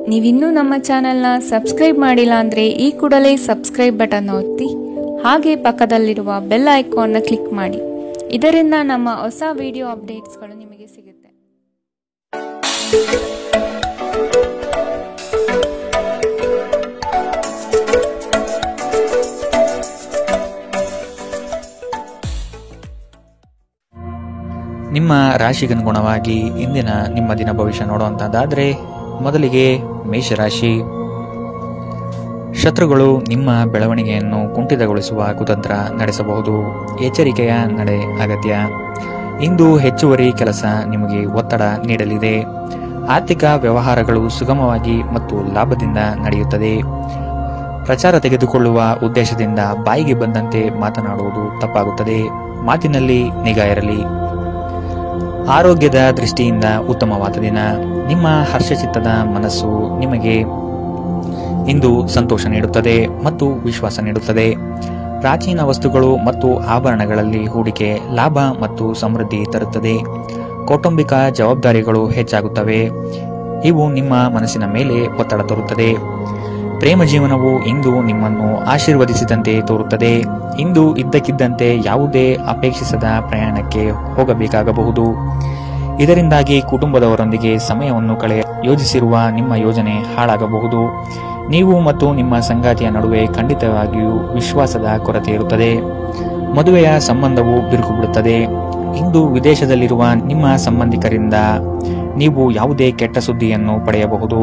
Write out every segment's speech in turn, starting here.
ನೀವಿನ್ನೂ ನಮ್ಮ ಚಾನೆಲ್ನ ಸಬ್ಸ್ಕ್ರೈಬ್ ಮಾಡಿಲ್ಲ ಅಂದರೆ ಈ ಕೂಡಲೇ ಸಬ್ಸ್ಕ್ರೈಬ್ ಬಟನ್ ಒತ್ತಿ ಹಾಗೆ ಪಕ್ಕದಲ್ಲಿರುವ ಬೆಲ್ ಐಕಾನ್ನ ಕ್ಲಿಕ್ ಮಾಡಿ. ಇದರಿಂದ ನಮ್ಮ ಹೊಸ ವಿಡಿಯೋ ಅಪ್ಡೇಟ್ಸ್ಗಳು ನಿಮಗೆ ಸಿಗುತ್ತೆ. ನಿಮ್ಮ ರಾಶಿಗನುಗುಣವಾಗಿ ಇಂದಿನ ನಿಮ್ಮ ದಿನ ಭವಿಷ್ಯ ನೋಡುವಂತಹದ್ದಾದ್ರೆ ಮೊದಲಿಗೆ ಮೇಷರಾಶಿ. ಶತ್ರುಗಳು ನಿಮ್ಮ ಬೆಳವಣಿಗೆಯನ್ನು ಕುಂಠಿತಗೊಳಿಸುವ ಕುತಂತ್ರ ನಡೆಸಬಹುದು. ಎಚ್ಚರಿಕೆಯ ನಡೆ ಅಗತ್ಯ. ಇಂದು ಹೆಚ್ಚುವರಿ ಕೆಲಸ ನಿಮಗೆ ಒತ್ತಡ ನೀಡಲಿದೆ. ಆರ್ಥಿಕ ವ್ಯವಹಾರಗಳು ಸುಗಮವಾಗಿ ಮತ್ತು ಲಾಭದಿಂದ ನಡೆಯುತ್ತದೆ. ಪ್ರಚಾರ ತೆಗೆದುಕೊಳ್ಳುವ ಉದ್ದೇಶದಿಂದ ಬಾಯಿಗೆ ಬಂದಂತೆ ಮಾತನಾಡುವುದು ತಪ್ಪಾಗುತ್ತದೆ. ಮಾತಿನಲ್ಲಿ ನಿಗಾ ಇರಲಿ. ಆರೋಗ್ಯದ ದೃಷ್ಟಿಯಿಂದ ಉತ್ತಮವಾದ ದಿನ. ನಿಮ್ಮ ಹರ್ಷಚಿತ್ತದ ಮನಸ್ಸು ನಿಮಗೆ ಇಂದು ಸಂತೋಷ ನೀಡುತ್ತದೆ ಮತ್ತು ವಿಶ್ವಾಸ ನೀಡುತ್ತದೆ. ಪ್ರಾಚೀನ ವಸ್ತುಗಳು ಮತ್ತು ಆಭರಣಗಳಲ್ಲಿ ಹೂಡಿಕೆ ಲಾಭ ಮತ್ತು ಸಮೃದ್ಧಿ ತರುತ್ತದೆ. ಕೌಟುಂಬಿಕ ಜವಾಬ್ದಾರಿಗಳು ಹೆಚ್ಚಾಗುತ್ತವೆ. ಇವು ನಿಮ್ಮ ಮನಸ್ಸಿನ ಮೇಲೆ ಒತ್ತಡ ತರುತ್ತದೆ. ಪ್ರೇಮ ಜೀವನವು ಇಂದು ನಿಮ್ಮನ್ನು ಆಶೀರ್ವದಿಸಿದಂತೆ ತೋರುತ್ತದೆ. ಇಂದು ಇದ್ದಕ್ಕಿದ್ದಂತೆ ಯಾವುದೇ ಅಪೇಕ್ಷಿಸದ ಪ್ರಯಾಣಕ್ಕೆ ಹೋಗಬೇಕಾಗಬಹುದು. ಇದರಿಂದಾಗಿ ಕುಟುಂಬದವರೊಂದಿಗೆ ಸಮಯವನ್ನು ಯೋಜಿಸಿರುವ ನಿಮ್ಮ ಯೋಜನೆ ಹಾಳಾಗಬಹುದು. ನೀವು ಮತ್ತು ನಿಮ್ಮ ಸಂಗಾತಿಯ ನಡುವೆ ಖಂಡಿತವಾಗಿಯೂ ವಿಶ್ವಾಸದ ಕೊರತೆ ಇರುತ್ತದೆ. ಮದುವೆಯ ಸಂಬಂಧವು ಬಿರುಕು ಬಿಡುತ್ತದೆ. ಇಂದು ವಿದೇಶದಲ್ಲಿರುವ ನಿಮ್ಮ ಸಂಬಂಧಿಕರಿಂದ ನೀವು ಯಾವುದೇ ಕೆಟ್ಟ ಸುದ್ದಿಯನ್ನು ಪಡೆಯಬಹುದು.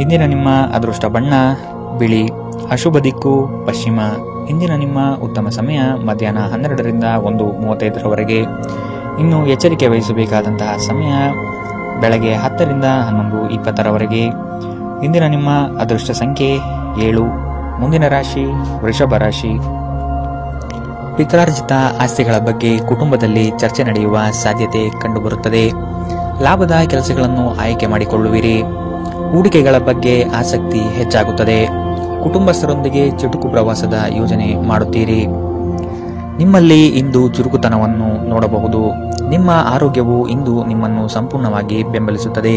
ಇಂದಿನ ನಿಮ್ಮ ಅದೃಷ್ಟ ಬಣ್ಣ ಬಿಳಿ. ಅಶುಭ ದಿಕ್ಕು ಪಶ್ಚಿಮ. ಇಂದಿನ ನಿಮ್ಮ ಉತ್ತಮ ಸಮಯ ಮಧ್ಯಾಹ್ನ 12ರಿಂದ 1:35ರವರೆಗೆ. ಇನ್ನು ಎಚ್ಚರಿಕೆ ವಹಿಸಬೇಕಾದಂತಹ ಸಮಯ ಬೆಳಗ್ಗೆ 10ರಿಂದ 11:20ರವರೆಗೆ. ಇಂದಿನ ನಿಮ್ಮ ಅದೃಷ್ಟ ಸಂಖ್ಯೆ 7. ಮುಂದಿನ ರಾಶಿ ವೃಷಭ ರಾಶಿ. ಪಿತ್ರಾರ್ಜಿತ ಆಸ್ತಿಗಳ ಬಗ್ಗೆ ಕುಟುಂಬದಲ್ಲಿ ಚರ್ಚೆ ನಡೆಯುವ ಸಾಧ್ಯತೆ ಕಂಡುಬರುತ್ತದೆ. ಲಾಭದ ಕೆಲಸಗಳನ್ನು ಆಯ್ಕೆ ಮಾಡಿಕೊಳ್ಳುವಿರಿ. ಹೂಡಿಕೆಗಳ ಬಗ್ಗೆ ಆಸಕ್ತಿ ಹೆಚ್ಚಾಗುತ್ತದೆ. ಕುಟುಂಬಸ್ಥರೊಂದಿಗೆ ಚುಟುಕು ಪ್ರವಾಸದ ಯೋಜನೆ ಮಾಡುತ್ತೀರಿ. ನಿಮ್ಮಲ್ಲಿ ಇಂದು ಚುರುಕುತನವನ್ನು ನೋಡಬಹುದು. ನಿಮ್ಮ ಆರೋಗ್ಯವು ಇಂದು ನಿಮ್ಮನ್ನು ಸಂಪೂರ್ಣವಾಗಿ ಬೆಂಬಲಿಸುತ್ತದೆ.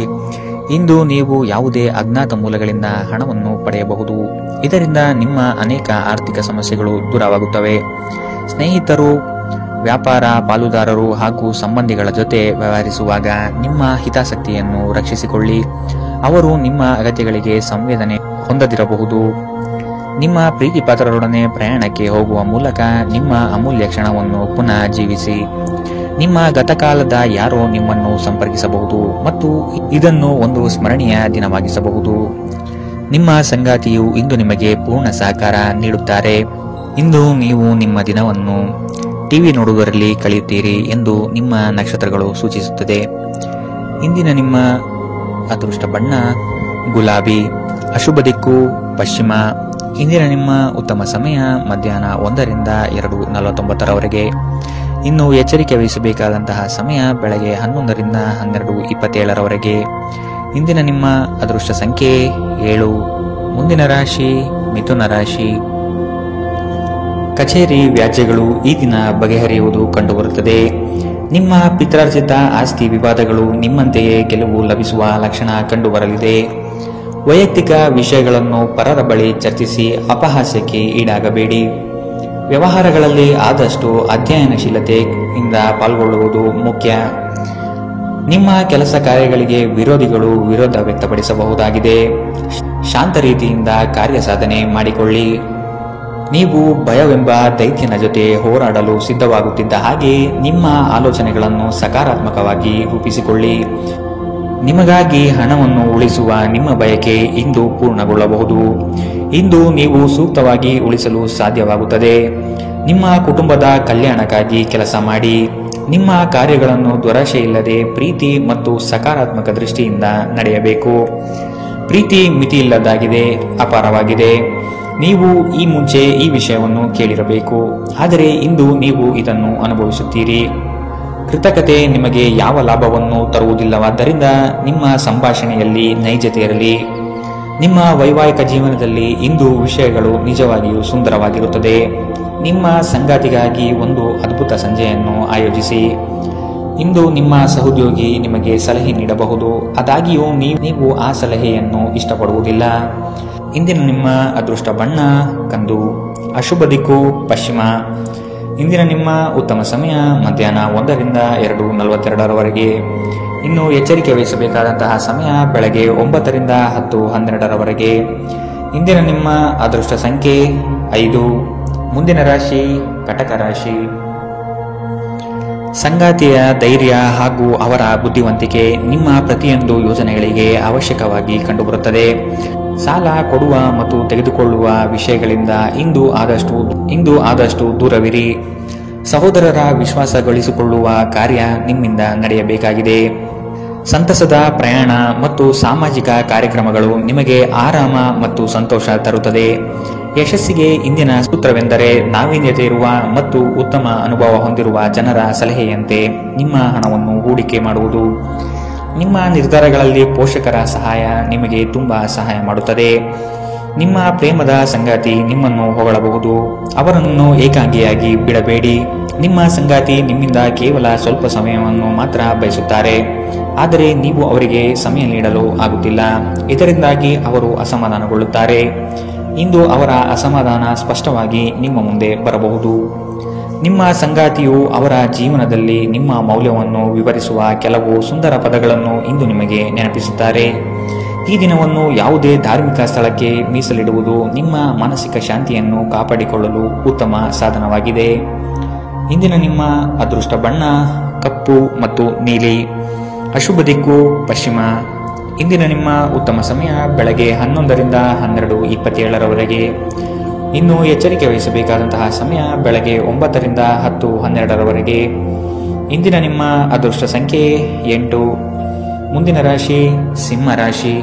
ಇಂದು ನೀವು ಯಾವುದೇ ಅಜ್ಞಾತ ಮೂಲಗಳಿಂದ ಹಣವನ್ನು ಪಡೆಯಬಹುದು. ಇದರಿಂದ ನಿಮ್ಮ ಅನೇಕ ಆರ್ಥಿಕ ಸಮಸ್ಯೆಗಳು ದೂರವಾಗುತ್ತವೆ. ಸ್ನೇಹಿತರು, ವ್ಯಾಪಾರ ಪಾಲುದಾರರು ಹಾಗೂ ಸಂಬಂಧಿಗಳ ಜೊತೆ ವ್ಯವಹರಿಸುವಾಗ ನಿಮ್ಮ ಹಿತಾಸಕ್ತಿಯನ್ನು ರಕ್ಷಿಸಿಕೊಳ್ಳಿ. ಅವರು ನಿಮ್ಮ ಅಗತ್ಯಗಳಿಗೆ ಸಂವೇದನೆ ಹೊಂದದಿರಬಹುದು. ನಿಮ್ಮ ಪ್ರೀತಿ ಪಾತ್ರರೊಡನೆ ಪ್ರಯಾಣಕ್ಕೆ ಹೋಗುವ ಮೂಲಕ ನಿಮ್ಮ ಅಮೂಲ್ಯ ಕ್ಷಣವನ್ನು ಪುನಃ ಜೀವಿಸಿ. ನಿಮ್ಮ ಗತಕಾಲದ ಯಾರೋ ನಿಮ್ಮನ್ನು ಸಂಪರ್ಕಿಸಬಹುದು ಮತ್ತು ಇದನ್ನು ಒಂದು ಸ್ಮರಣೀಯ ದಿನವಾಗಿಸಬಹುದು. ನಿಮ್ಮ ಸಂಗಾತಿಯು ಇಂದು ನಿಮಗೆ ಪೂರ್ಣ ಸಹಕಾರ ನೀಡುತ್ತಾರೆ. ಇಂದು ನೀವು ನಿಮ್ಮ ದಿನವನ್ನು ಟಿವಿ ನೋಡುವುದರಲ್ಲಿ ಕಳೆಯುತ್ತೀರಿ ಎಂದು ನಿಮ್ಮ ನಕ್ಷತ್ರಗಳು ಸೂಚಿಸುತ್ತದೆ. ಇಂದಿನ ನಿಮ್ಮ ಅದೃಷ್ಟ ಬಣ್ಣ ಗುಲಾಬಿ. ಅಶುಭ ದಿಕ್ಕು ಪಶ್ಚಿಮ. ಇಂದಿನ ನಿಮ್ಮ ಉತ್ತಮ ಸಮಯ ಮಧ್ಯಾಹ್ನ 1ರಿಂದ 2:49ರವರೆಗೆ. ಇನ್ನು ಎಚ್ಚರಿಕೆ ವಹಿಸಬೇಕಾದಂತಹ ಸಮಯ ಬೆಳಗ್ಗೆ 11ರಿಂದ 12:27ರವರೆಗೆ. ಇಂದಿನ ನಿಮ್ಮ ಅದೃಷ್ಟ ಸಂಖ್ಯೆ 7. ಮುಂದಿನ ರಾಶಿ ಮಿಥುನ ರಾಶಿ. ಕಚೇರಿ ವ್ಯಾಜ್ಯಗಳು ಈ ದಿನ ಬಗೆಹರಿಯುವುದು ಕಂಡುಬರುತ್ತದೆ. ನಿಮ್ಮ ಪಿತ್ರಾರ್ಜಿತ ಆಸ್ತಿ ವಿವಾದಗಳು ನಿಮ್ಮಂತೆಯೇ ಗೆಲುವು ಲಭಿಸುವ ಲಕ್ಷಣ ಕಂಡುಬರಲಿದೆ. ವೈಯಕ್ತಿಕ ವಿಷಯಗಳನ್ನು ಪರರ ಬಳಿ ಚರ್ಚಿಸಿ ಅಪಹಾಸ್ಯಕ್ಕೆ ಈಡಾಗಬೇಡಿ. ವ್ಯವಹಾರಗಳಲ್ಲಿ ಆದಷ್ಟು ಅಧ್ಯಯನಶೀಲತೆಯಿಂದ ಪಾಲ್ಗೊಳ್ಳುವುದು ಮುಖ್ಯ. ನಿಮ್ಮ ಕೆಲಸ ಕಾರ್ಯಗಳಿಗೆ ವಿರೋಧಿಗಳು ವಿರೋಧ ವ್ಯಕ್ತಪಡಿಸಬಹುದಾಗಿದೆ. ಶಾಂತ ರೀತಿಯಿಂದ ಕಾರ್ಯ ಸಾಧನೆ ಮಾಡಿಕೊಳ್ಳಿ. ನೀವು ಭಯವೆಂಬ ದೈತ್ಯನ ಜೊತೆ ಹೋರಾಡಲು ಸಿದ್ಧವಾಗುತ್ತಿದ್ದ ಹಾಗೆ ನಿಮ್ಮ ಆಲೋಚನೆಗಳನ್ನು ಸಕಾರಾತ್ಮಕವಾಗಿ ರೂಪಿಸಿಕೊಳ್ಳಿ. ನಿಮಗಾಗಿ ಹಣವನ್ನು ಉಳಿಸುವ ನಿಮ್ಮ ಬಯಕೆ ಇಂದು ಪೂರ್ಣಗೊಳ್ಳಬಹುದು. ಇಂದು ನೀವು ಸೂಕ್ತವಾಗಿ ಉಳಿಸಲು ಸಾಧ್ಯವಾಗುತ್ತದೆ. ನಿಮ್ಮ ಕುಟುಂಬದ ಕಲ್ಯಾಣಕ್ಕಾಗಿ ಕೆಲಸ ಮಾಡಿ. ನಿಮ್ಮ ಕಾರ್ಯಗಳನ್ನು ದುರಾಶೆಯಿಲ್ಲದೆ ಪ್ರೀತಿ ಮತ್ತು ಸಕಾರಾತ್ಮಕ ದೃಷ್ಟಿಯಿಂದ ನಡೆಯಬೇಕು. ಪ್ರೀತಿ ಮಿತಿಯಿಲ್ಲದಾಗಿದೆ, ಅಪಾರವಾಗಿದೆ. ನೀವು ಈ ಮುಂಚೆ ಈ ವಿಷಯವನ್ನು ಕೇಳಿರಬೇಕು, ಆದರೆ ಇಂದು ನೀವು ಇದನ್ನು ಅನುಭವಿಸುತ್ತೀರಿ. ಕೃತಕತೆ ನಿಮಗೆ ಯಾವ ಲಾಭವನ್ನು ತರುವುದಿಲ್ಲವಾದ್ದರಿಂದ ನಿಮ್ಮ ಸಂಭಾಷಣೆಯಲ್ಲಿ ನೈಜತೆ ಇರಲಿ. ನಿಮ್ಮ ವೈವಾಹಿಕ ಜೀವನದಲ್ಲಿ ಇಂದು ವಿಷಯಗಳು ನಿಜವಾಗಿಯೂ ಸುಂದರವಾಗಿರುತ್ತದೆ. ನಿಮ್ಮ ಸಂಗಾತಿಗಾಗಿ ಒಂದು ಅದ್ಭುತ ಸಂಜೆಯನ್ನು ಆಯೋಜಿಸಿ. ಇಂದು ನಿಮ್ಮ ಸಹೋದ್ಯೋಗಿ ನಿಮಗೆ ಸಲಹೆ ನೀಡಬಹುದು, ಆದಾಗ್ಯೂ ನೀವು ಆ ಸಲಹೆಯನ್ನು ಇಷ್ಟಪಡುವುದಿಲ್ಲ. ಇಂದಿನ ನಿಮ್ಮ ಅದೃಷ್ಟ ಬಣ್ಣ ಕಂದು. ಅಶುಭ ದಿಕ್ಕು ಪಶ್ಚಿಮ. ಇಂದಿನ ನಿಮ್ಮ ಉತ್ತಮ ಸಮಯ ಮಧ್ಯಾಹ್ನ 1 ರಿಂದ 2:42 ಇನ್ನು ಎಚ್ಚರಿಕೆ ವಹಿಸಬೇಕಾದಂತಹ ಸಮಯ ಬೆಳಗ್ಗೆ 9 ರಿಂದ 10:12 ಇಂದಿನ ನಿಮ್ಮ ಅದೃಷ್ಟ ಸಂಖ್ಯೆ 5. ಮುಂದಿನ ರಾಶಿ ಕಟಕ ರಾಶಿ. ಸಂಗಾತಿಯ ಧೈರ್ಯ ಹಾಗೂ ಅವರ ಬುದ್ಧಿವಂತಿಕೆ ನಿಮ್ಮ ಪ್ರತಿಯೊಂದು ಯೋಜನೆಗಳಿಗೆ ಅವಶ್ಯಕವಾಗಿ ಕಂಡುಬರುತ್ತದೆ. ಸಾಲ ಕೊಡುವ ಮತ್ತು ತೆಗೆದುಕೊಳ್ಳುವ ವಿಷಯಗಳಿಂದ ಇಂದು ಆದಷ್ಟು ದೂರವಿರಿ. ಸಹೋದರರ ವಿಶ್ವಾಸ ಗಳಿಸಿಕೊಳ್ಳುವ ಕಾರ್ಯ ನಿಮ್ಮಿಂದ ನಡೆಯಬೇಕಾಗಿದೆ. ಸಂತಸದ ಪ್ರಯಾಣ ಮತ್ತು ಸಾಮಾಜಿಕ ಕಾರ್ಯಕ್ರಮಗಳು ನಿಮಗೆ ಆರಾಮ ಮತ್ತು ಸಂತೋಷ ತರುತ್ತದೆ. ಯಶಸ್ಸಿಗೆ ಇಂದಿನ ಸೂತ್ರವೆಂದರೆ ನಾವೀನ್ಯತೆ ಇರುವ ಮತ್ತು ಉತ್ತಮ ಅನುಭವ ಹೊಂದಿರುವ ಜನರ ಸಲಹೆಯಂತೆ ನಿಮ್ಮ ಹಣವನ್ನು ಹೂಡಿಕೆ ಮಾಡುವುದು. ನಿಮ್ಮ ನಿರ್ಧಾರಗಳಲ್ಲಿ ಪೋಷಕರ ಸಹಾಯ ನಿಮಗೆ ತುಂಬಾ ಸಹಾಯ ಮಾಡುತ್ತದೆ. ನಿಮ್ಮ ಪ್ರೇಮದ ಸಂಗಾತಿ ನಿಮ್ಮನ್ನು ಹೊಗಳಬಹುದು, ಅವರನ್ನು ಏಕಾಂಗಿಯಾಗಿ ಬಿಡಬೇಡಿ. ನಿಮ್ಮ ಸಂಗಾತಿ ನಿಮ್ಮಿಂದ ಕೇವಲ ಸ್ವಲ್ಪ ಸಮಯವನ್ನು ಮಾತ್ರ ಬಯಸುತ್ತಾರೆ, ಆದರೆ ನೀವು ಅವರಿಗೆ ಸಮಯ ನೀಡಲು ಆಗುತ್ತಿಲ್ಲ. ಇದರಿಂದಾಗಿ ಅವರು ಅಸಮಾಧಾನಗೊಳ್ಳುತ್ತಾರೆ. ಇಂದು ಅವರ ಅಸಮಾಧಾನ ಸ್ಪಷ್ಟವಾಗಿ ನಿಮ್ಮ ಮುಂದೆ ಬರಬಹುದು. ನಿಮ್ಮ ಸಂಗಾತಿಯು ಅವರ ಜೀವನದಲ್ಲಿ ನಿಮ್ಮ ಮೌಲ್ಯವನ್ನು ವಿವರಿಸುವ ಕೆಲವು ಸುಂದರ ಪದಗಳನ್ನು ಇಂದು ನಿಮಗೆ ನೆನಪಿಸುತ್ತಾರೆ. ಈ ದಿನವನ್ನು ಯಾವುದೇ ಧಾರ್ಮಿಕ ಸ್ಥಳಕ್ಕೆ ಮೀಸಲಿಡುವುದು ನಿಮ್ಮ ಮಾನಸಿಕ ಶಾಂತಿಯನ್ನು ಕಾಪಾಡಿಕೊಳ್ಳಲು ಉತ್ತಮ ಸಾಧನವಾಗಿದೆ. ಇಂದಿನ ನಿಮ್ಮ ಅದೃಷ್ಟ ಬಣ್ಣ ಕಪ್ಪು ಮತ್ತು ನೀಲಿ. ಅಶುಭ ದಿಕ್ಕು ಪಶ್ಚಿಮ. ಇಂದಿನ ನಿಮ್ಮ ಉತ್ತಮ ಸಮಯ ಬೆಳಗ್ಗೆ 11 ರಿಂದ 12:27 ಇನ್ನು ಎಚ್ಚರಿಕೆ ವಹಿಸಬೇಕಾದಂತಹ ಸಮಯ ಬೆಳಗ್ಗೆ 9 ರಿಂದ 10:12 ಇಂದಿನ ನಿಮ್ಮ ಅದೃಷ್ಟ ಸಂಖ್ಯೆ 8. ಮುಂದಿನ ರಾಶಿ ಸಿಂಹ ರಾಶಿ.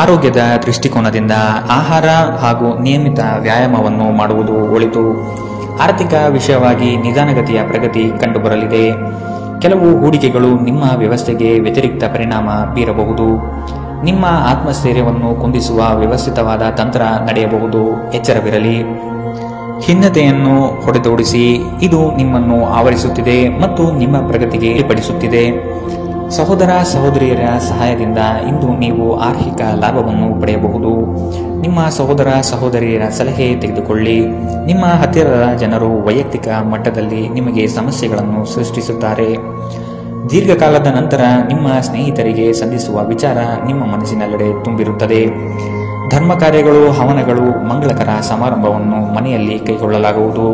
ಆರೋಗ್ಯದ ದೃಷ್ಟಿಕೋನದಿಂದ ಆಹಾರ ಹಾಗೂ ನಿಯಮಿತ ವ್ಯಾಯಾಮವನ್ನು ಮಾಡುವುದು ಒಳಿತು. ಆರ್ಥಿಕ ವಿಷಯವಾಗಿ ನಿಧಾನಗತಿಯ ಪ್ರಗತಿ ಕಂಡುಬರಲಿದೆ. ಕೆಲವು ಹೂಡಿಕೆಗಳು ನಿಮ್ಮ ವ್ಯವಸ್ಥೆಗೆ ವ್ಯತಿರಿಕ್ತ ಪರಿಣಾಮ ಬೀರಬಹುದು. ನಿಮ್ಮ ಆತ್ಮಸ್ಥೈರ್ಯವನ್ನು ಕುಂದಿಸುವ ವ್ಯವಸ್ಥಿತವಾದ ತಂತ್ರ ನಡೆಯಬಹುದು. ಎಚ್ಚರವಿರಲಿ. ಖಿನ್ನತೆಯನ್ನು ಹೊಡೆದೋಡಿಸಿ, ಇದು ನಿಮ್ಮನ್ನು ಆವರಿಸುತ್ತಿದೆ ಮತ್ತು ನಿಮ್ಮ ಪ್ರಗತಿಗೆ ಅಡ್ಡಿಪಡಿಸುತ್ತಿದೆ. ಸಹೋದರ ಸಹೋದರಿಯರ ಸಹಾಯದಿಂದ ಇಂದು ನೀವು ಆರ್ಥಿಕ ಲಾಭವನ್ನು ಪಡೆಯಬಹುದು. ನಿಮ್ಮ ಸಹೋದರ ಸಹೋದರಿಯರ ಸಲಹೆ ತೆಗೆದುಕೊಳ್ಳಿ. ನಿಮ್ಮ ಹತ್ತಿರದ ಜನರು ವೈಯಕ್ತಿಕ ಮಟ್ಟದಲ್ಲಿ ನಿಮಗೆ ಸಮಸ್ಯೆಗಳನ್ನು ಸೃಷ್ಟಿಸುತ್ತಾರೆ. ದೀರ್ಘಕಾಲದ ನಂತರ ನಿಮ್ಮ ಸ್ನೇಹಿತರಿಗೆ ಸಂಧಿಸುವ ವಿಚಾರ ನಿಮ್ಮ ಮನಸ್ಸಿನೆಲ್ಲೆಡೆ ತುಂಬಿರುತ್ತದೆ. ಧರ್ಮ ಕಾರ್ಯಗಳು, ಹವನಗಳು, ಮಂಗಳಕರ ಸಮಾರಂಭವನ್ನು ಮನೆಯಲ್ಲಿ ಕೈಗೊಳ್ಳಲಾಗುವುದು.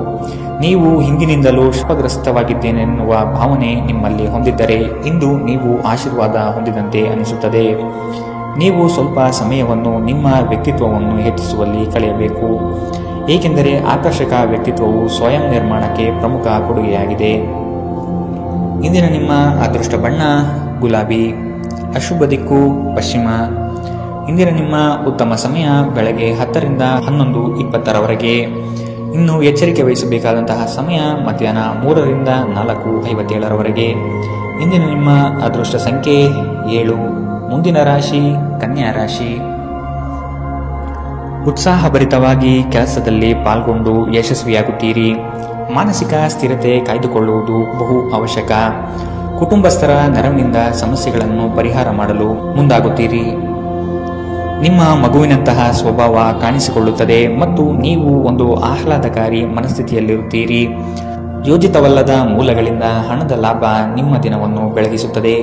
ನೀವು ಹಿಂದಿನಿಂದಲೂ ಶಾಪಗ್ರಸ್ತವಾಗಿದ್ದೇನೆನ್ನುವ ಭಾವನೆ ನಿಮ್ಮಲ್ಲಿ ಹೊಂದಿದ್ದರೆ ಇಂದು ನೀವು ಆಶೀರ್ವಾದ ಹೊಂದಿದಂತೆ ಅನಿಸುತ್ತದೆ. ನೀವು ಸ್ವಲ್ಪ ಸಮಯವನ್ನು ನಿಮ್ಮ ವ್ಯಕ್ತಿತ್ವವನ್ನು ಹೆಚ್ಚಿಸುವಲ್ಲಿ ಕಳೆಯಬೇಕು, ಏಕೆಂದರೆ ಆಕರ್ಷಕ ವ್ಯಕ್ತಿತ್ವವು ಸ್ವಯಂ ನಿರ್ಮಾಣಕ್ಕೆ ಪ್ರಮುಖ ಕೊಡುಗೆಯಾಗಿದೆ. ಇಂದಿನ ನಿಮ್ಮ ಅದೃಷ್ಟ ಬಣ್ಣ ಗುಲಾಬಿ. ಅಶುಭ ದಿಕ್ಕು ಪಶ್ಚಿಮ. ಇಂದಿನ ನಿಮ್ಮ ಉತ್ತಮ ಸಮಯ ಬೆಳಗ್ಗೆ 10 ರಿಂದ 11:20 ಇನ್ನು ಎಚ್ಚರಿಕೆ ವಹಿಸಬೇಕಾದಂತಹ ಸಮಯ ಮಧ್ಯಾಹ್ನ 3 ರಿಂದ 4:57 ಇಂದಿನ ನಿಮ್ಮ ಅದೃಷ್ಟ ಸಂಖ್ಯೆ 7. ಮುಂದಿನ ರಾಶಿ ಕನ್ಯಾ ರಾಶಿ. ಉತ್ಸಾಹಭರಿತವಾಗಿ ಕೆಲಸದಲ್ಲಿ ಪಾಲ್ಗೊಂಡು ಯಶಸ್ವಿಯಾಗುತ್ತೀರಿ. ಮಾನಸಿಕ ಸ್ಥಿರತೆ ಕಾಯ್ದುಕೊಳ್ಳುವುದು ಬಹು ಅವಶ್ಯಕ. ಕುಟುಂಬಸ್ಥರ ನೆರವಿನಿಂದ ಸಮಸ್ಯೆಗಳನ್ನು ಪರಿಹಾರ ಮಾಡಲು ಮುಂದಾಗುತ್ತೀರಿ. ನಿಮ್ಮ ಮಗುವಿನಂತಹ ಸ್ವಭಾವ ಕಾಣಿಸಿಕೊಳ್ಳುತ್ತದೆ ಮತ್ತು ನೀವು ಒಂದು ಆಹ್ಲಾದಕಾರಿ ಮನಸ್ಥಿತಿಯಲ್ಲಿರುತ್ತೀರಿ. ಯೋಜಿತವಲ್ಲದ ಮೂಲಗಳಿಂದ ಹಣದ ಲಾಭ ನಿಮ್ಮ ದಿನವನ್ನು ಬೆಳಗಿಸುತ್ತದೆ.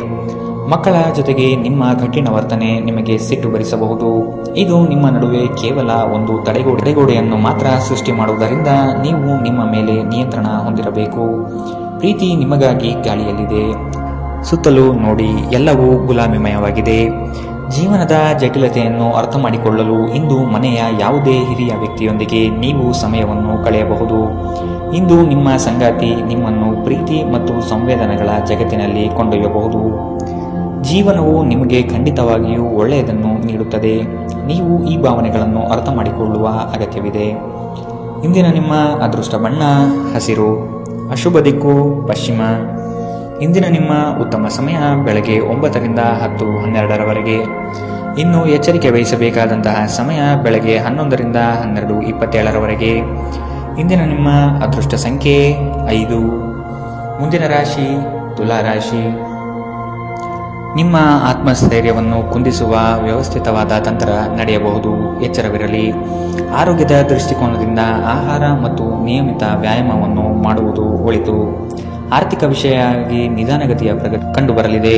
ಮಕ್ಕಳ ಜೊತೆಗೆ ನಿಮ್ಮ ಕಠಿಣ ವರ್ತನೆ ನಿಮಗೆ ಸಿಟ್ಟು ಬರಿಸಬಹುದು. ಇದು ನಿಮ್ಮ ನಡುವೆ ಕೇವಲ ಒಂದು ತಡೆಗೋಡೆಯನ್ನು ಮಾತ್ರ ಸೃಷ್ಟಿ ಮಾಡುವುದರಿಂದ ನೀವು ನಿಮ್ಮ ಮೇಲೆ ನಿಯಂತ್ರಣ ಹೊಂದಿರಬೇಕು. ಪ್ರೀತಿ ನಿಮಗಾಗಿ ಗಾಳಿಯಲ್ಲಿದೆ. ಸುತ್ತಲೂ ನೋಡಿ, ಎಲ್ಲವೂ ಗುಲಾಮಿಮಯವಾಗಿದೆ. ಜೀವನದ ಜಟಿಲತೆಯನ್ನು ಅರ್ಥ ಮಾಡಿಕೊಳ್ಳಲು ಇಂದು ಮನೆಯ ಯಾವುದೇ ಹಿರಿಯ ವ್ಯಕ್ತಿಯೊಂದಿಗೆ ನೀವು ಸಮಯವನ್ನು ಕಳೆಯಬಹುದು. ಇಂದು ನಿಮ್ಮ ಸಂಗಾತಿ ನಿಮ್ಮನ್ನು ಪ್ರೀತಿ ಮತ್ತು ಸಂವೇದನೆಗಳ ಜಗತ್ತಿನಲ್ಲಿ ಕೊಂಡೊಯ್ಯಬಹುದು. ಜೀವನವು ನಿಮಗೆ ಖಂಡಿತವಾಗಿಯೂ ಒಳ್ಳೆಯದನ್ನು ನೀಡುತ್ತದೆ. ನೀವು ಈ ಭಾವನೆಗಳನ್ನು ಅರ್ಥ ಮಾಡಿಕೊಳ್ಳುವ ಅಗತ್ಯವಿದೆ. ಇಂದಿನ ನಿಮ್ಮ ಅದೃಷ್ಟ ಬಣ್ಣ ಹಸಿರು. ಅಶುಭ ದಿಕ್ಕು ಪಶ್ಚಿಮ. ಇಂದಿನ ನಿಮ್ಮ ಉತ್ತಮ ಸಮಯ ಬೆಳಗ್ಗೆ 9 ರಿಂದ 10:12 ಇನ್ನು ಎಚ್ಚರಿಕೆ ವಹಿಸಬೇಕಾದಂತಹ ಸಮಯ ಬೆಳಗ್ಗೆ 11 ರಿಂದ 12:27 ಇಂದಿನ ನಿಮ್ಮ ಅದೃಷ್ಟ ಸಂಖ್ಯೆ 5. ಮುಂದಿನ ರಾಶಿ ತುಲಾ ರಾಶಿ. ನಿಮ್ಮ ಆತ್ಮಸ್ಥೈರ್ಯವನ್ನು ಕುಂದಿಸುವ ವ್ಯವಸ್ಥಿತವಾದ ತಂತ್ರ ನಡೆಯಬಹುದು. ಎಚ್ಚರವಿರಲಿ. ಆರೋಗ್ಯದ ದೃಷ್ಟಿಕೋನದಿಂದ ಆಹಾರ ಮತ್ತು ನಿಯಮಿತ ವ್ಯಾಯಾಮವನ್ನು ಮಾಡುವುದು ಒಳಿತು. ಆರ್ಥಿಕ ವಿಷಯವಾಗಿ ನಿಧಾನಗತಿಯ ಪ್ರಗತಿ ಕಂಡುಬರಲಿದೆ.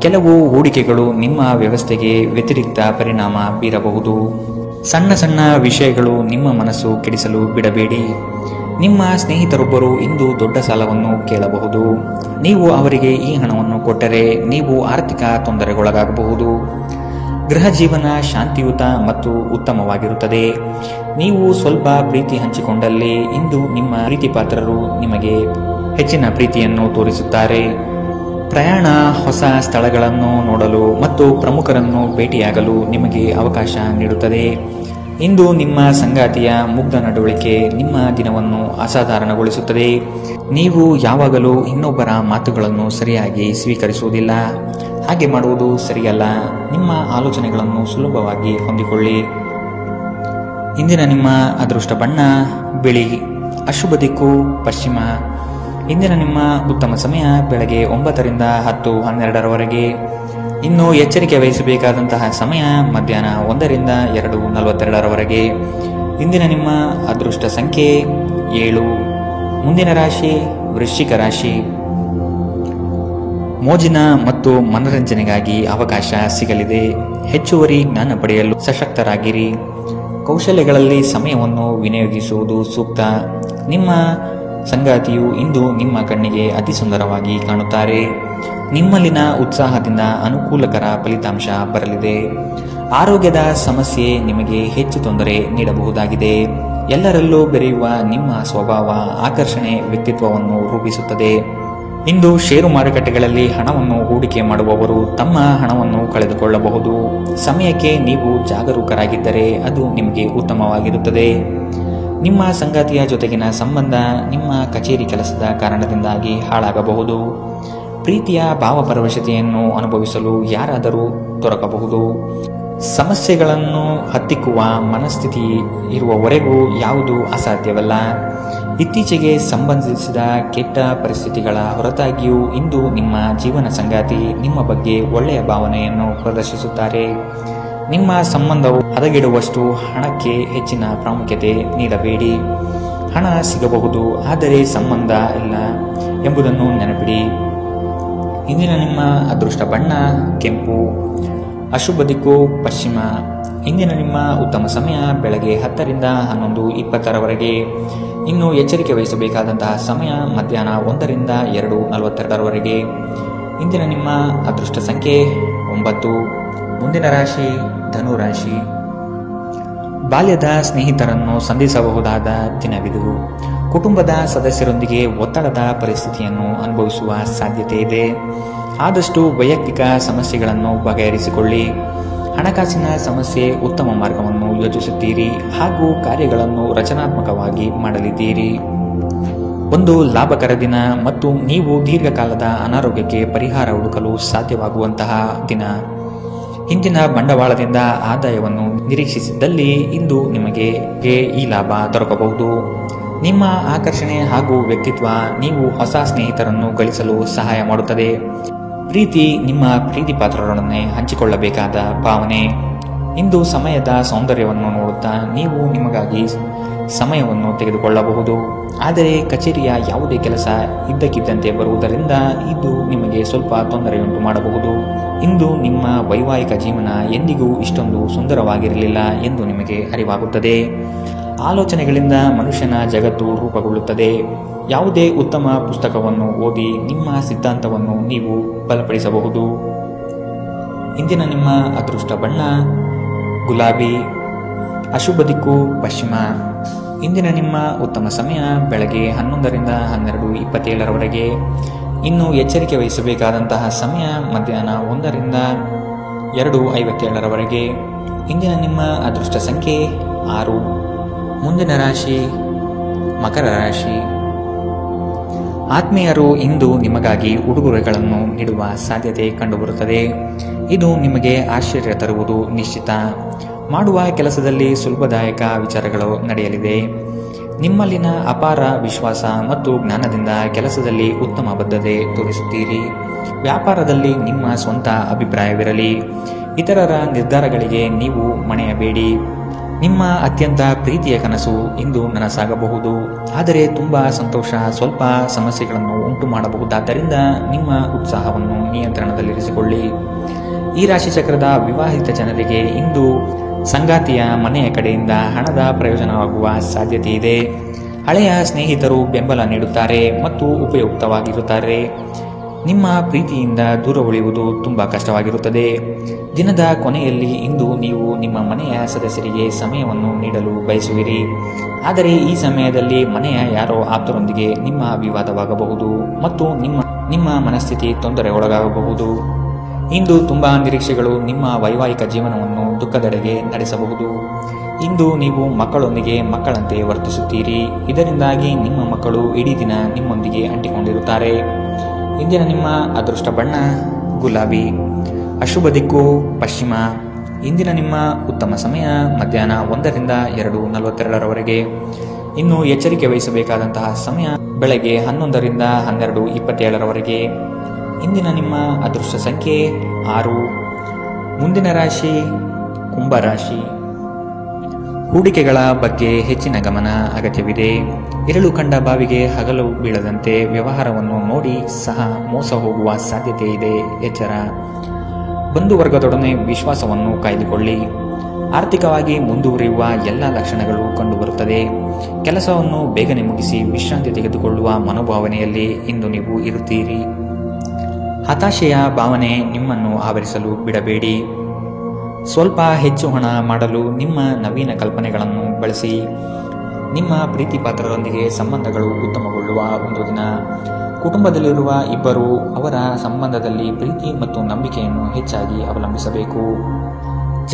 ಕೆಲವು ಹೂಡಿಕೆಗಳು ನಿಮ್ಮ ವ್ಯವಸ್ಥೆಗೆ ವ್ಯತಿರಿಕ್ತ ಪರಿಣಾಮ ಬೀರಬಹುದು. ಸಣ್ಣ ಸಣ್ಣ ವಿಷಯಗಳು ನಿಮ್ಮ ಮನಸ್ಸು ಕೆಡಿಸಲು ಬಿಡಬೇಡಿ. ನಿಮ್ಮ ಸ್ನೇಹಿತರೊಬ್ಬರು ಇಂದು ದೊಡ್ಡ ಸಾಲವನ್ನು ಕೇಳಬಹುದು. ನೀವು ಅವರಿಗೆ ಈ ಹಣವನ್ನು ಕೊಟ್ಟರೆ ನೀವು ಆರ್ಥಿಕ ತೊಂದರೆಗೊಳಗಾಗಬಹುದು. ಗೃಹ ಜೀವನ ಶಾಂತಿಯುತ ಮತ್ತು ಉತ್ತಮವಾಗಿರುತ್ತದೆ. ನೀವು ಸ್ವಲ್ಪ ಪ್ರೀತಿ ಹಂಚಿಕೊಂಡಲ್ಲಿ ಇಂದು ನಿಮ್ಮ ಪ್ರೀತಿ ಪಾತ್ರರು ನಿಮಗೆ ಹೆಚ್ಚಿನ ಪ್ರೀತಿಯನ್ನು ತೋರಿಸುತ್ತಾರೆ. ಪ್ರಯಾಣ, ಹೊಸ ಸ್ಥಳಗಳನ್ನು ನೋಡಲು ಮತ್ತು ಪ್ರಮುಖರನ್ನು ಭೇಟಿಯಾಗಲು ನಿಮಗೆ ಅವಕಾಶ ನೀಡುತ್ತದೆ. ಇಂದು ನಿಮ್ಮ ಸಂಗಾತಿಯ ಮುಗ್ಧ ನಡವಳಿಕೆ ನಿಮ್ಮ ದಿನವನ್ನು ಅಸಾಧಾರಣಗೊಳಿಸುತ್ತದೆ. ನೀವು ಯಾವಾಗಲೂ ಇನ್ನೊಬ್ಬರ ಮಾತುಗಳನ್ನು ಸರಿಯಾಗಿ ಸ್ವೀಕರಿಸುವುದಿಲ್ಲ. ಹಾಗೆ ಮಾಡುವುದು ಸರಿಯಲ್ಲ. ನಿಮ್ಮ ಆಲೋಚನೆಗಳನ್ನು ಸುಲಭವಾಗಿ ಹೊಂದಿಕೊಳ್ಳಿ. ಇಂದಿನ ನಿಮ್ಮ ಅದೃಷ್ಟ ಬಣ್ಣ ಬಿಳಿ. ಅಶುಭ ದಿಕ್ಕು ಪಶ್ಚಿಮ. ಇಂದಿನ ನಿಮ್ಮ ಉತ್ತಮ ಸಮಯ ಬೆಳಗ್ಗೆ 9 ರಿಂದ 10:12ರವರೆಗೆ. ಇನ್ನು ಎಚ್ಚರಿಕೆ ವಹಿಸಬೇಕಾದಂತಹ ಸಮಯ ಮಧ್ಯಾಹ್ನ 1 ರಿಂದ 2:42ರವರೆಗೆ. ಇಂದಿನ ನಿಮ್ಮ ಅದೃಷ್ಟ ಸಂಖ್ಯೆ 7. ಮುಂದಿನ ರಾಶಿ ವೃಶ್ಚಿಕ ರಾಶಿ. ಮೋಜಿನ ಮತ್ತು ಮನರಂಜನೆಗಾಗಿ ಅವಕಾಶ ಸಿಗಲಿದೆ. ಹೆಚ್ಚುವರಿ ಜ್ಞಾನ ಪಡೆಯಲು ಸಶಕ್ತರಾಗಿರಿ. ಕೌಶಲ್ಯಗಳಲ್ಲಿ ಸಮಯವನ್ನು ವಿನಿಯೋಗಿಸುವುದು ಸೂಕ್ತ. ನಿಮ್ಮ ಸಂಗಾತಿಯು ಇಂದು ನಿಮ್ಮ ಕಣ್ಣಿಗೆ ಅತಿ ಸುಂದರವಾಗಿ ಕಾಣುತ್ತಾರೆ. ನಿಮ್ಮಲ್ಲಿನ ಉತ್ಸಾಹದಿಂದ ಅನುಕೂಲಕರ ಫಲಿತಾಂಶ ಬರಲಿದೆ. ಆರೋಗ್ಯದ ಸಮಸ್ಯೆ ನಿಮಗೆ ಹೆಚ್ಚು ತೊಂದರೆ ನೀಡಬಹುದಾಗಿದೆ. ಎಲ್ಲರಲ್ಲೂ ಬೆರೆಯುವ ನಿಮ್ಮ ಸ್ವಭಾವ ಆಕರ್ಷಣೆ ವ್ಯಕ್ತಿತ್ವವನ್ನು ರೂಪಿಸುತ್ತದೆ. ಇಂದು ಷೇರು ಮಾರುಕಟ್ಟೆಗಳಲ್ಲಿ ಹಣವನ್ನು ಹೂಡಿಕೆ ಮಾಡುವವರು ತಮ್ಮ ಹಣವನ್ನು ಕಳೆದುಕೊಳ್ಳಬಹುದು. ಸಮಯಕ್ಕೆ ನೀವು ಜಾಗರೂಕರಾಗಿದ್ದರೆ ಅದು ನಿಮಗೆ ಉತ್ತಮವಾಗಿರುತ್ತದೆ. ನಿಮ್ಮ ಸಂಗಾತಿಯ ಜೊತೆಗಿನ ಸಂಬಂಧ ನಿಮ್ಮ ಕಚೇರಿ ಕೆಲಸದ ಕಾರಣದಿಂದಾಗಿ ಹಾಳಾಗಬಹುದು. ಪ್ರೀತಿಯ ಭಾವಪರವಶತೆಯನ್ನು ಅನುಭವಿಸಲು ಯಾರಾದರೂ ದೊರಕಬಹುದು. ಸಮಸ್ಯೆಗಳನ್ನು ಹತ್ತಿಕ್ಕುವ ಮನಸ್ಥಿತಿ ಇರುವವರೆಗೂ ಯಾವುದೂ ಅಸಾಧ್ಯವಲ್ಲ. ಇತ್ತೀಚೆಗೆ ಸಂಬಂಧಿಸಿದ ಕೆಟ್ಟ ಪರಿಸ್ಥಿತಿಗಳ ಹೊರತಾಗಿಯೂ ಇಂದು ನಿಮ್ಮ ಜೀವನ ಸಂಗಾತಿ ನಿಮ್ಮ ಬಗ್ಗೆ ಒಳ್ಳೆಯ ಭಾವನೆಯನ್ನು ಪ್ರದರ್ಶಿಸುತ್ತಾರೆ. ನಿಮ್ಮ ಸಂಬಂಧವು ಹದಗೆಡುವಷ್ಟು ಹಣಕ್ಕೆ ಹೆಚ್ಚಿನ ಪ್ರಾಮುಖ್ಯತೆ ನೀಡಬೇಡಿ. ಹಣ ಸಿಗಬಹುದು, ಆದರೆ ಸಂಬಂಧ ಇಲ್ಲ ಎಂಬುದನ್ನು ನೆನಪಿಡಿ. ಇಂದಿನ ನಿಮ್ಮ ಅದೃಷ್ಟ ಬಣ್ಣ ಕೆಂಪು. ಅಶುಭ ದಿಕ್ಕು ಪಶ್ಚಿಮ. ಇಂದಿನ ನಿಮ್ಮ ಉತ್ತಮ ಸಮಯ ಬೆಳಗ್ಗೆ 10 ರಿಂದ 11:20ರವರೆಗೆ. ಇನ್ನು ಎಚ್ಚರಿಕೆ ವಹಿಸಬೇಕಾದಂತಹ ಸಮಯ ಮಧ್ಯಾಹ್ನ 1 ರಿಂದ 2:42ರವರೆಗೆ. ಇಂದಿನ ನಿಮ್ಮ ಅದೃಷ್ಟ ಸಂಖ್ಯೆ 9. ಮುಂದಿನ ರಾಶಿ ಧನು ರಾಶಿ. ಬಾಲ್ಯದ ಸ್ನೇಹಿತರನ್ನು ಸಂಧಿಸಬಹುದಾದ ದಿನವಿದು. ಕುಟುಂಬದ ಸದಸ್ಯರೊಂದಿಗೆ ಒತ್ತಡದ ಪರಿಸ್ಥಿತಿಯನ್ನು ಅನುಭವಿಸುವ ಸಾಧ್ಯತೆ ಇದೆ. ಆದಷ್ಟು ವೈಯಕ್ತಿಕ ಸಮಸ್ಯೆಗಳನ್ನು ಬಗೆಹರಿಸಿಕೊಳ್ಳಿ. ಹಣಕಾಸಿನ ಸಮಸ್ಯೆ ಉತ್ತಮ ಮಾರ್ಗವನ್ನು ಯೋಜಿಸುತ್ತೀರಿ ಹಾಗೂ ಕಾರ್ಯಗಳನ್ನು ರಚನಾತ್ಮಕವಾಗಿ ಮಾಡಲಿದ್ದೀರಿ. ಒಂದು ಲಾಭಕರ ದಿನ ಮತ್ತು ನೀವು ದೀರ್ಘಕಾಲದ ಅನಾರೋಗ್ಯಕ್ಕೆ ಪರಿಹಾರ ಹುಡುಕಲು ಸಾಧ್ಯವಾಗುವಂತಹ ದಿನ. ಹಿಂದಿನ ಬಂಡವಾಳದಿಂದ ಆದಾಯವನ್ನು ನಿರೀಕ್ಷಿಸಿದ್ದಲ್ಲಿ ಇಂದು ನಿಮಗೆ ಈ ಲಾಭ ದೊರಕಬಹುದು. ನಿಮ್ಮ ಆಕರ್ಷಣೆ ಹಾಗೂ ವ್ಯಕ್ತಿತ್ವ ನೀವು ಹೊಸ ಸ್ನೇಹಿತರನ್ನು ಗಳಿಸಲು ಸಹಾಯ ಮಾಡುತ್ತದೆ. ಪ್ರೀತಿ ನಿಮ್ಮ ಪ್ರೀತಿ ಪಾತ್ರರೊಡನೆ ಹಂಚಿಕೊಳ್ಳಬೇಕಾದ ಭಾವನೆ. ಇಂದು ಸಮಯದ ಸೌಂದರ್ಯವನ್ನು ನೋಡುತ್ತಾ ನೀವು ನಿಮಗಾಗಿ ಸಮಯವನ್ನು ತೆಗೆದುಕೊಳ್ಳಬಹುದು. ಆದರೆ ಕಚೇರಿಯ ಯಾವುದೇ ಕೆಲಸ ಇದ್ದಕ್ಕಿದ್ದಂತೆ ಬರುವುದರಿಂದ ಇದು ನಿಮಗೆ ಸ್ವಲ್ಪ ತೊಂದರೆಯುಂಟು ಮಾಡಬಹುದು. ಇಂದು ನಿಮ್ಮ ವೈವಾಹಿಕ ಜೀವನ ಎಂದಿಗೂ ಇಷ್ಟೊಂದು ಸುಂದರವಾಗಿರಲಿಲ್ಲ ಎಂದು ನಿಮಗೆ ಅರಿವಾಗುತ್ತದೆ. ಆಲೋಚನೆಗಳಿಂದ ಮನುಷ್ಯನ ಜಗತ್ತು ರೂಪುಗೊಳ್ಳುತ್ತದೆ. ಯಾವುದೇ ಉತ್ತಮ ಪುಸ್ತಕವನ್ನು ಓದಿ ನಿಮ್ಮ ಸಿದ್ಧಾಂತವನ್ನು ನೀವು ಬಲಪಡಿಸಬಹುದು. ಇಂದಿನ ನಿಮ್ಮ ಅದೃಷ್ಟ ಬಣ್ಣ ಗುಲಾಬಿ. ಅಶುಭ ದಿಕ್ಕು ಪಶ್ಚಿಮ. ಇಂದಿನ ನಿಮ್ಮ ಉತ್ತಮ ಸಮಯ ಬೆಳಗ್ಗೆ 11 ರಿಂದ 12:27ರವರೆಗೆ. ಇನ್ನು ಎಚ್ಚರಿಕೆ ವಹಿಸಬೇಕಾದಂತಹ ಸಮಯ ಮಧ್ಯಾಹ್ನ 1 ರಿಂದ 2:57ರವರೆಗೆ. ಇಂದಿನ ನಿಮ್ಮ ಅದೃಷ್ಟ ಸಂಖ್ಯೆ 6. ಮುಂದಿನ ರಾಶಿ ಮಕರ ರಾಶಿ. ಆತ್ಮೀಯರು ಇಂದು ನಿಮಗಾಗಿ ಉಡುಗೊರೆಗಳನ್ನು ನೀಡುವ ಸಾಧ್ಯತೆ ಕಂಡುಬರುತ್ತದೆ. ಇದು ನಿಮಗೆ ಆಶ್ಚರ್ಯ ತರುವುದು ನಿಶ್ಚಿತ. ಮಾಡುವ ಕೆಲಸದಲ್ಲಿ ಸುಲಭದಾಯಕ ವಿಚಾರಗಳು ನಡೆಯಲಿದೆ. ನಿಮ್ಮಲ್ಲಿನ ಅಪಾರ ವಿಶ್ವಾಸ ಮತ್ತು ಜ್ಞಾನದಿಂದ ಕೆಲಸದಲ್ಲಿ ಉತ್ತಮ ಬದ್ಧತೆ ತೋರಿಸುತ್ತೀರಿ. ವ್ಯಾಪಾರದಲ್ಲಿ ನಿಮ್ಮ ಸ್ವಂತ ಅಭಿಪ್ರಾಯವಿರಲಿ. ಇತರರ ನಿರ್ಧಾರಗಳಿಗೆ ನೀವು ಮಣಿಯಬೇಡಿ. ನಿಮ್ಮ ಅತ್ಯಂತ ಪ್ರೀತಿಯ ಕನಸು ಇಂದು ನನಸಾಗಬಹುದು. ಆದರೆ ತುಂಬಾ ಸಂತೋಷ ಸ್ವಲ್ಪ ಸಮಸ್ಯೆಗಳನ್ನು ಉಂಟು ಮಾಡಬಹುದಾದ್ದರಿಂದ ನಿಮ್ಮ ಉತ್ಸಾಹವನ್ನು ನಿಯಂತ್ರಣದಲ್ಲಿರಿಸಿಕೊಳ್ಳಿ. ಈ ರಾಶಿಚಕ್ರದ ವಿವಾಹಿತ ಜನರಿಗೆ ಇಂದು ಸಂಗಾತಿಯ ಮನೆಯ ಕಡೆಯಿಂದ ಹಣದ ಪ್ರಯೋಜನವಾಗುವ ಸಾಧ್ಯತೆ ಇದೆ. ಹಳೆಯ ಸ್ನೇಹಿತರು ಬೆಂಬಲ ನೀಡುತ್ತಾರೆ ಮತ್ತು ಉಪಯುಕ್ತವಾಗಿರುತ್ತಾರೆ. ನಿಮ್ಮ ಪ್ರೀತಿಯಿಂದ ದೂರ ಉಳಿಯುವುದು ತುಂಬ ಕಷ್ಟವಾಗಿರುತ್ತದೆ. ದಿನದ ಕೊನೆಯಲ್ಲಿ ಇಂದು ನೀವು ನಿಮ್ಮ ಮನೆಯ ಸದಸ್ಯರಿಗೆ ಸಮಯವನ್ನು ನೀಡಲು ಬಯಸುವಿರಿ. ಆದರೆ ಈ ಸಮಯದಲ್ಲಿ ಮನೆಯ ಯಾರೋ ಆಪ್ತರೊಂದಿಗೆ ನಿಮ್ಮ ವಿವಾದವಾಗಬಹುದು ಮತ್ತು ನಿಮ್ಮ ಮನಸ್ಥಿತಿ ತೊಂದರೆಗೊಳಗಾಗಬಹುದು. ಇಂದು ತುಂಬಾ ನಿರೀಕ್ಷೆಗಳು ನಿಮ್ಮ ವೈವಾಹಿಕ ಜೀವನವನ್ನು ದುಃಖದೆಡೆಗೆ ನಡೆಸಬಹುದು. ಇಂದು ನೀವು ಮಕ್ಕಳೊಂದಿಗೆ ಮಕ್ಕಳಂತೆ ವರ್ತಿಸುತ್ತೀರಿ. ಇದರಿಂದಾಗಿ ನಿಮ್ಮ ಮಕ್ಕಳು ಇಡೀ ದಿನ ನಿಮ್ಮೊಂದಿಗೆ ಅಂಟಿಕೊಂಡಿರುತ್ತಾರೆ. ಇಂದಿನ ನಿಮ್ಮ ಅದೃಷ್ಟ ಬಣ್ಣ ಗುಲಾಬಿ. ಅಶುಭ ದಿಕ್ಕು ಪಶ್ಚಿಮ. ಇಂದಿನ ನಿಮ್ಮ ಉತ್ತಮ ಸಮಯ ಮಧ್ಯಾಹ್ನ 1 ರಿಂದ 2:42 ಇನ್ನು ಎಚ್ಚರಿಕೆ ವಹಿಸಬೇಕಾದಂತಹ ಸಮಯ ಬೆಳಗ್ಗೆ 11 ರಿಂದ 12:27 ಇಂದಿನ ನಿಮ್ಮ ಅದೃಷ್ಟ ಸಂಖ್ಯೆ 6. ಮುಂದಿನ ರಾಶಿ ಕುಂಭರಾಶಿ. ಹೂಡಿಕೆಗಳ ಬಗ್ಗೆ ಹೆಚ್ಚಿನ ಗಮನ ಅಗತ್ಯವಿದೆ. ಇರಳು ಕಂಡ ಬಾವಿಗೆ ಹಗಲು ಬೀಳದಂತೆ ವ್ಯವಹಾರವನ್ನು ನೋಡಿ ಸಹ ಮೋಸ ಹೋಗುವ ಸಾಧ್ಯತೆ ಇದೆ. ಎಚ್ಚರ. ಬಂಧುವರ್ಗದೊಡನೆ ವಿಶ್ವಾಸವನ್ನು ಕಾಯ್ದುಕೊಳ್ಳಿ. ಆರ್ಥಿಕವಾಗಿ ಮುಂದುವರಿಯುವ ಎಲ್ಲ ಲಕ್ಷಣಗಳು ಕಂಡುಬರುತ್ತದೆ. ಕೆಲಸವನ್ನು ಬೇಗನೆ ಮುಗಿಸಿ ವಿಶ್ರಾಂತಿ ತೆಗೆದುಕೊಳ್ಳುವ ಮನೋಭಾವನೆಯಲ್ಲಿ ಇಂದು ನೀವು ಇರುತ್ತೀರಿ. ಹತಾಶೆಯ ಭಾವನೆ ನಿಮ್ಮನ್ನು ಆವರಿಸಲು ಬಿಡಬೇಡಿ. ಸ್ವಲ್ಪ ಹೆಚ್ಚು ಹಣ ಮಾಡಲು ನಿಮ್ಮ ನವೀನ ಕಲ್ಪನೆಗಳನ್ನು ಬಳಸಿ. ನಿಮ್ಮ ಪ್ರೀತಿ ಪಾತ್ರರೊಂದಿಗೆ ಸಂಬಂಧಗಳು ಉತ್ತಮಗೊಳ್ಳುವ ಒಂದು ದಿನ. ಕುಟುಂಬದಲ್ಲಿರುವ ಇಬ್ಬರು ಅವರ ಸಂಬಂಧದಲ್ಲಿ ಪ್ರೀತಿ ಮತ್ತು ನಂಬಿಕೆಯನ್ನು ಹೆಚ್ಚಾಗಿ ಅವಲಂಬಿಸಬೇಕು.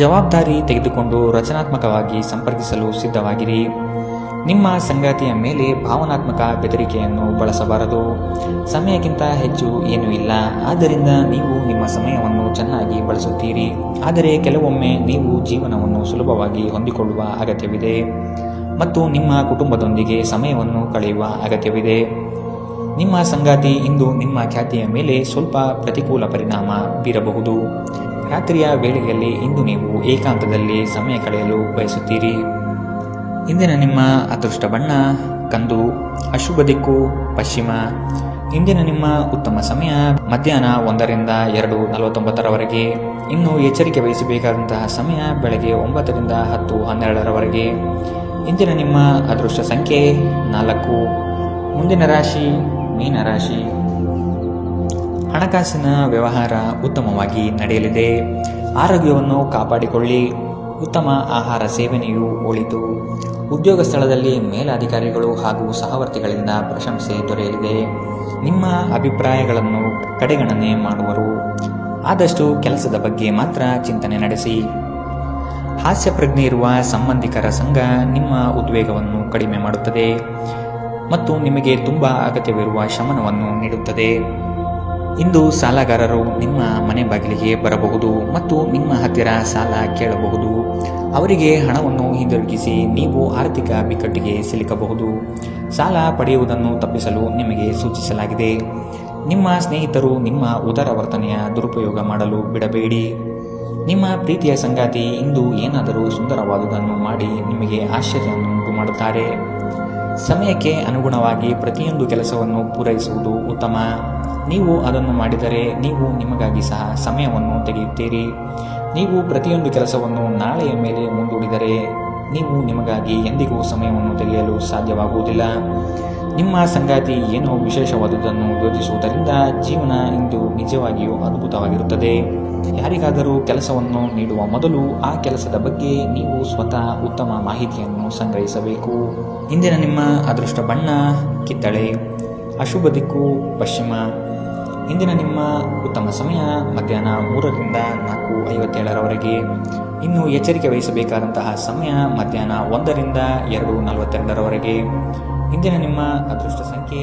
ಜವಾಬ್ದಾರಿ ತೆಗೆದುಕೊಂಡು ರಚನಾತ್ಮಕವಾಗಿ ಸಂಪರ್ಕಿಸಲು ಸಿದ್ಧವಾಗಿರಿ. ನಿಮ್ಮ ಸಂಗಾತಿಯ ಮೇಲೆ ಭಾವನಾತ್ಮಕ ಬೆದರಿಕೆಯನ್ನು ಬಳಸಬಾರದು. ಸಮಯಕ್ಕಿಂತ ಹೆಚ್ಚು ಏನೂ ಇಲ್ಲ. ಆದ್ದರಿಂದ ನೀವು ನಿಮ್ಮ ಸಮಯವನ್ನು ಚೆನ್ನಾಗಿ ಬಳಸುತ್ತೀರಿ. ಆದರೆ ಕೆಲವೊಮ್ಮೆ ನೀವು ಜೀವನವನ್ನು ಸುಲಭವಾಗಿ ಹೊಂದಿಕೊಳ್ಳುವ ಅಗತ್ಯವಿದೆ ಮತ್ತು ನಿಮ್ಮ ಕುಟುಂಬದೊಂದಿಗೆ ಸಮಯವನ್ನು ಕಳೆಯುವ ಅಗತ್ಯವಿದೆ. ನಿಮ್ಮ ಸಂಗಾತಿ ಇಂದು ನಿಮ್ಮ ಖ್ಯಾತಿಯ ಮೇಲೆ ಸ್ವಲ್ಪ ಪ್ರತಿಕೂಲ ಪರಿಣಾಮ ಬೀರಬಹುದು. ರಾತ್ರಿಯ ವೇಳೆಯಲ್ಲಿ ಇಂದು ನೀವು ಏಕಾಂತದಲ್ಲಿ ಸಮಯ ಕಳೆಯಲು ಬಯಸುತ್ತೀರಿ. ಇಂದಿನ ನಿಮ್ಮ ಅದೃಷ್ಟ ಬಣ್ಣ ಕಂದು. ಅಶುಭ ದಿಕ್ಕು ಪಶ್ಚಿಮ. ಇಂದಿನ ನಿಮ್ಮ ಉತ್ತಮ ಸಮಯ ಮಧ್ಯಾಹ್ನ 1 ರಿಂದ 2:49 ಇನ್ನು ಎಚ್ಚರಿಕೆ ವಹಿಸಬೇಕಾದಂತಹ ಸಮಯ ಬೆಳಗ್ಗೆ 9 ರಿಂದ 10:12 ಇಂದಿನ ನಿಮ್ಮ ಅದೃಷ್ಟ ಸಂಖ್ಯೆ 4. ಮುಂದಿನ ರಾಶಿ ಮೀನರಾಶಿ. ಹಣಕಾಸಿನ ವ್ಯವಹಾರ ಉತ್ತಮವಾಗಿ ನಡೆಯಲಿದೆ. ಆರೋಗ್ಯವನ್ನು ಕಾಪಾಡಿಕೊಳ್ಳಿ. ಉತ್ತಮ ಆಹಾರ ಸೇವನೆಯು ಒಳಿತು. ಉದ್ಯೋಗ ಸ್ಥಳದಲ್ಲಿ ಮೇಲಾಧಿಕಾರಿಗಳು ಹಾಗೂ ಸಹವರ್ತಿಗಳಿಂದ ಪ್ರಶಂಸೆ ದೊರೆಯಲಿದೆ. ನಿಮ್ಮ ಅಭಿಪ್ರಾಯಗಳನ್ನು ಕಡೆಗಣನೆ ಮಾಡುವರು. ಆದಷ್ಟು ಕೆಲಸದ ಬಗ್ಗೆ ಮಾತ್ರ ಚಿಂತನೆ ನಡೆಸಿ. ಹಾಸ್ಯ ಪ್ರಜ್ಞೆ ಇರುವ ಸಂಬಂಧಿಕರ ಸಂಘ ನಿಮ್ಮ ಉದ್ವೇಗವನ್ನು ಕಡಿಮೆ ಮಾಡುತ್ತದೆ ಮತ್ತು ನಿಮಗೆ ತುಂಬಾ ಅಗತ್ಯವಿರುವ ಶಮನವನ್ನು ನೀಡುತ್ತದೆ. ಇಂದು ಸಾಲಗಾರರು ನಿಮ್ಮ ಮನೆ ಬಾಗಿಲಿಗೆ ಬರಬಹುದು ಮತ್ತು ನಿಮ್ಮ ಹತ್ತಿರ ಸಾಲ ಕೇಳಬಹುದು. ಅವರಿಗೆ ಹಣವನ್ನು ಹಿಂದಿರುಗಿಸಿ ನೀವು ಆರ್ಥಿಕ ಬಿಕ್ಕಟ್ಟಿಗೆ ಸಿಲುಕಬಹುದು. ಸಾಲ ಪಡೆಯುವುದನ್ನು ತಪ್ಪಿಸಲು ನಿಮಗೆ ಸೂಚಿಸಲಾಗಿದೆ. ನಿಮ್ಮ ಸ್ನೇಹಿತರು ನಿಮ್ಮ ಉದಾರ ವರ್ತನೆಯ ದುರುಪಯೋಗ ಮಾಡಲು ಬಿಡಬೇಡಿ. ನಿಮ್ಮ ಪ್ರೀತಿಯ ಸಂಗಾತಿ ಇಂದು ಏನಾದರೂ ಸುಂದರವಾದುದನ್ನು ಮಾಡಿ ನಿಮಗೆ ಆಶ್ಚರ್ಯವನ್ನುಂಟು ಮಾಡುತ್ತಾರೆ. ಸಮಯಕ್ಕೆ ಅನುಗುಣವಾಗಿ ಪ್ರತಿಯೊಂದು ಕೆಲಸವನ್ನು ಪೂರೈಸುವುದು ಉತ್ತಮ. ನೀವು ಅದನ್ನು ಮಾಡಿದರೆ ನೀವು ನಿಮಗಾಗಿ ಸಹ ಸಮಯವನ್ನು ತೆಗೆಯುತ್ತೀರಿ. ನೀವು ಪ್ರತಿಯೊಂದು ಕೆಲಸವನ್ನು ನಾಳೆಯ ಮೇಲೆ ಮುಂದೂಡಿದರೆ ನೀವು ನಿಮಗಾಗಿ ಎಂದಿಗೂ ಸಮಯವನ್ನು ತೆಗೆಯಲು ಸಾಧ್ಯವಾಗುವುದಿಲ್ಲ. ನಿಮ್ಮ ಸಂಗಾತಿ ಏನೋ ವಿಶೇಷವಾದುದನ್ನು ಯೋಚಿಸುವುದರಿಂದ ಜೀವನ ಇಂದು ನಿಜವಾಗಿಯೂ ಅದ್ಭುತವಾಗಿರುತ್ತದೆ. ಯಾರಿಗಾದರೂ ಕೆಲಸವನ್ನು ನೀಡುವ ಮೊದಲು ಆ ಕೆಲಸದ ಬಗ್ಗೆ ನೀವು ಸ್ವತಃ ಉತ್ತಮ ಮಾಹಿತಿಯನ್ನು ಸಂಗ್ರಹಿಸಬೇಕು. ಇಂದಿನ ನಿಮ್ಮ ಅದೃಷ್ಟ ಬಣ್ಣ ಕಿತ್ತಳೆ. ಅಶುಭ ದಿಕ್ಕು ಪಶ್ಚಿಮ. ಇಂದಿನ ನಿಮ್ಮ ಉತ್ತಮ ಸಮಯ ಮಧ್ಯಾಹ್ನ 3 ರಿಂದ 4:57 ಇನ್ನು ಎಚ್ಚರಿಕೆ ವಹಿಸಬೇಕಾದಂತಹ ಸಮಯ ಮಧ್ಯಾಹ್ನ 1 ರಿಂದ 2:42 ಇಂದಿನ ನಿಮ್ಮ ಅದೃಷ್ಟ ಸಂಖ್ಯೆ